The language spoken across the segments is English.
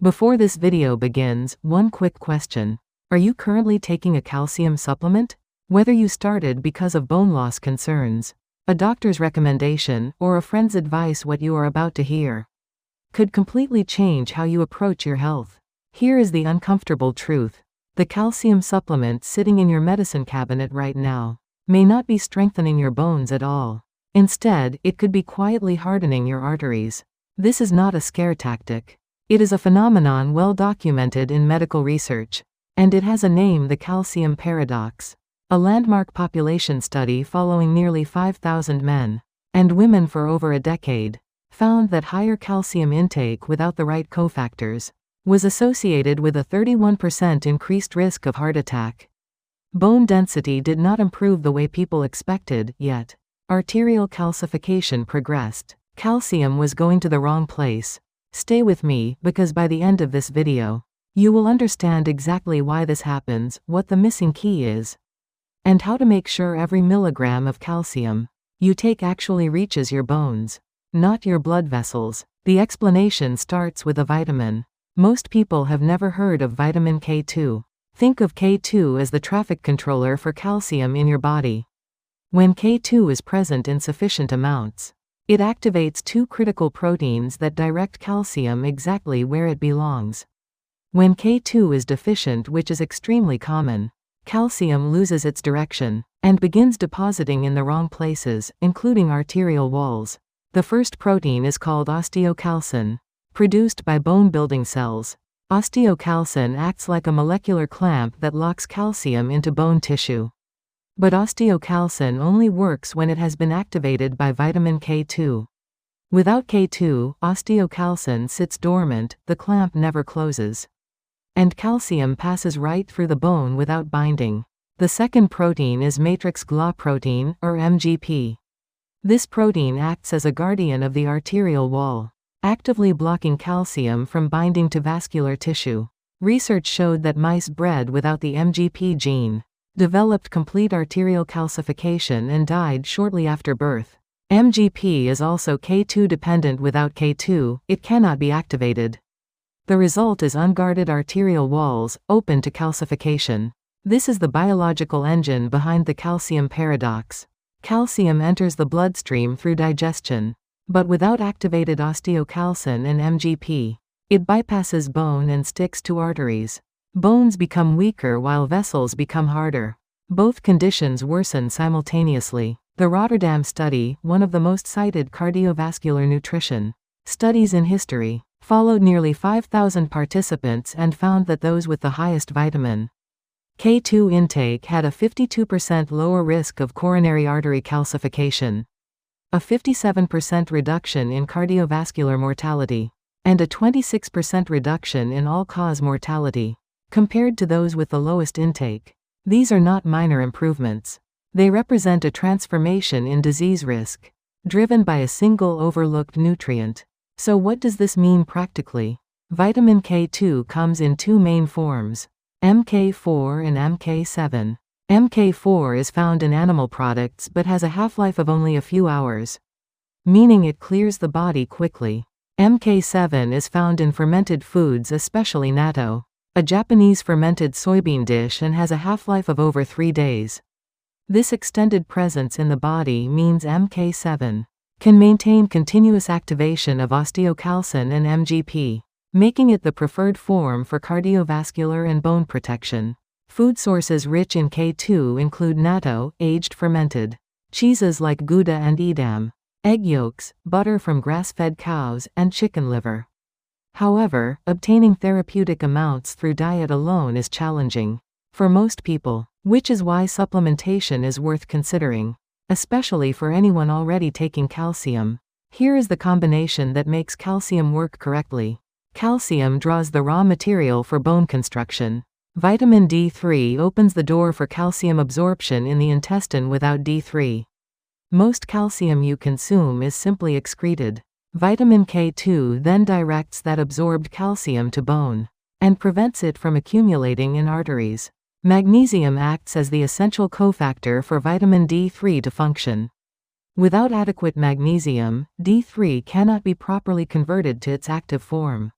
Before this video begins, one quick question. Are you currently taking a calcium supplement? Whether you started because of bone loss concerns, a doctor's recommendation, or a friend's advice, what you are about to hear could completely change how you approach your health. Here is the uncomfortable truth. The calcium supplement sitting in your medicine cabinet right now may not be strengthening your bones at all. Instead, it could be quietly hardening your arteries. This is not a scare tactic. It is a phenomenon well documented in medical research. And it has a name: the calcium paradox. A landmark population study following nearly 5,000 men and women for over a decade found that higher calcium intake without the right cofactors was associated with a 31% increased risk of heart attack. Bone density did not improve the way people expected, yet arterial calcification progressed. Calcium was going to the wrong place. Stay with me, because by the end of this video, you will understand exactly why this happens, what the missing key is, and how to make sure every milligram of calcium you take actually reaches your bones, not your blood vessels. The explanation starts with a vitamin. Most people have never heard of vitamin K2. Think of K2 as the traffic controller for calcium in your body. When K2 is present in sufficient amounts, it activates two critical proteins that direct calcium exactly where it belongs. When K2 is deficient, which is extremely common, calcium loses its direction and begins depositing in the wrong places, including arterial walls. The first protein is called osteocalcin, produced by bone-building cells. Osteocalcin acts like a molecular clamp that locks calcium into bone tissue. But osteocalcin only works when it has been activated by vitamin K2. Without K2, osteocalcin sits dormant, the clamp never closes, and calcium passes right through the bone without binding. The second protein is matrix GLA protein, or MGP. This protein acts as a guardian of the arterial wall, actively blocking calcium from binding to vascular tissue. Research showed that mice bred without the MGP gene developed complete arterial calcification and died shortly after birth. MGP is also K2 dependent. Without K2, it cannot be activated. The result is unguarded arterial walls, open to calcification. This is the biological engine behind the calcium paradox. Calcium enters the bloodstream through digestion, but without activated osteocalcin and MGP, it bypasses bone and sticks to arteries. Bones become weaker while vessels become harder. Both conditions worsen simultaneously. The Rotterdam study, one of the most cited cardiovascular nutrition studies in history, followed nearly 5,000 participants and found that those with the highest vitamin K2 intake had a 52% lower risk of coronary artery calcification, a 57% reduction in cardiovascular mortality, and a 26% reduction in all-cause mortality, compared to those with the lowest intake. These are not minor improvements. They represent a transformation in disease risk, driven by a single overlooked nutrient. So what does this mean practically? Vitamin K2 comes in two main forms: MK4 and MK7. MK4 is found in animal products but has a half-life of only a few hours, meaning it clears the body quickly. MK7 is found in fermented foods, especially natto, a Japanese fermented soybean dish, and has a half-life of over 3 days. This extended presence in the body means MK7 can maintain continuous activation of osteocalcin and MGP, making it the preferred form for cardiovascular and bone protection. Food sources rich in K2 include natto, aged fermented, cheeses like Gouda and Edam, egg yolks, butter from grass-fed cows, and chicken liver. However, obtaining therapeutic amounts through diet alone is challenging for most people, which is why supplementation is worth considering, especially for anyone already taking calcium. Here is the combination that makes calcium work correctly. Calcium draws the raw material for bone construction. Vitamin D3 opens the door for calcium absorption in the intestine. Without D3, most calcium you consume is simply excreted. Vitamin K2 then directs that absorbed calcium to bone and prevents it from accumulating in arteries. Magnesium acts as the essential cofactor for vitamin D3 to function. Without adequate magnesium, D3 cannot be properly converted to its active form.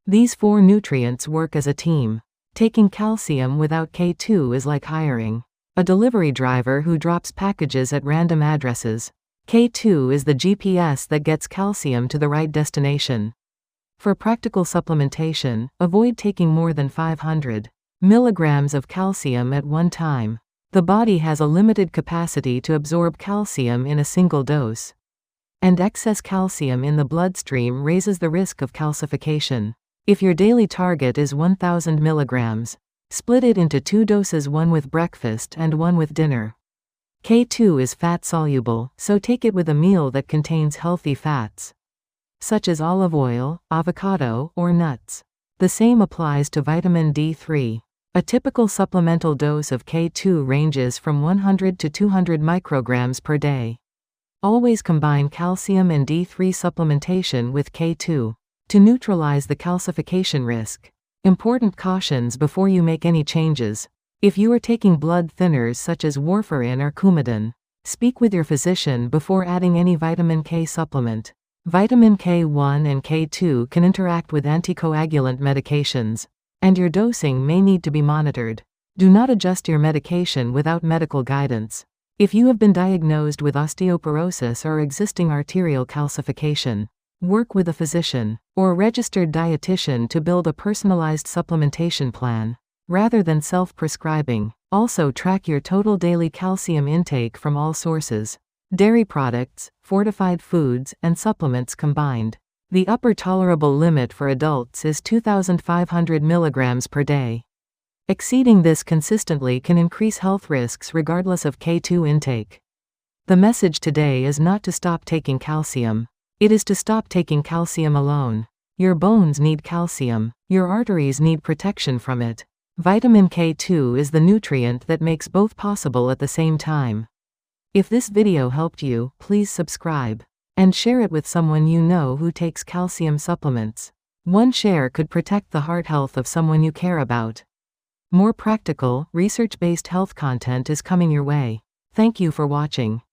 These 4 nutrients work as a team. Taking calcium without K2 is like hiring a delivery driver who drops packages at random addresses. K2 is the GPS that gets calcium to the right destination. For practical supplementation, avoid taking more than 500 milligrams of calcium at one time. The body has a limited capacity to absorb calcium in a single dose. And excess calcium in the bloodstream raises the risk of calcification. If your daily target is 1000 milligrams, split it into 2 doses, one with breakfast and one with dinner. K2 is fat-soluble, so take it with a meal that contains healthy fats, such as olive oil, avocado, or nuts. The same applies to vitamin D3. A typical supplemental dose of K2 ranges from 100 to 200 micrograms per day. Always combine calcium and D3 supplementation with K2 to neutralize the calcification risk. Important cautions before you make any changes. If you are taking blood thinners such as warfarin or Coumadin, speak with your physician before adding any vitamin K supplement. Vitamin K1 and K2 can interact with anticoagulant medications, and your dosing may need to be monitored. Do not adjust your medication without medical guidance. If you have been diagnosed with osteoporosis or existing arterial calcification, work with a physician or a registered dietitian to build a personalized supplementation plan, rather than self-prescribing. Also track your total daily calcium intake from all sources: dairy products, fortified foods, and supplements combined. The upper tolerable limit for adults is 2,500 milligrams per day. Exceeding this consistently can increase health risks regardless of K2 intake. The message today is not to stop taking calcium. It is to stop taking calcium alone. Your bones need calcium. Your arteries need protection from it. Vitamin K2 is the nutrient that makes both possible at the same time. If this video helped you, please subscribe and share it with someone you know who takes calcium supplements. One share could protect the heart health of someone you care about. More practical, research-based health content is coming your way. Thank you for watching.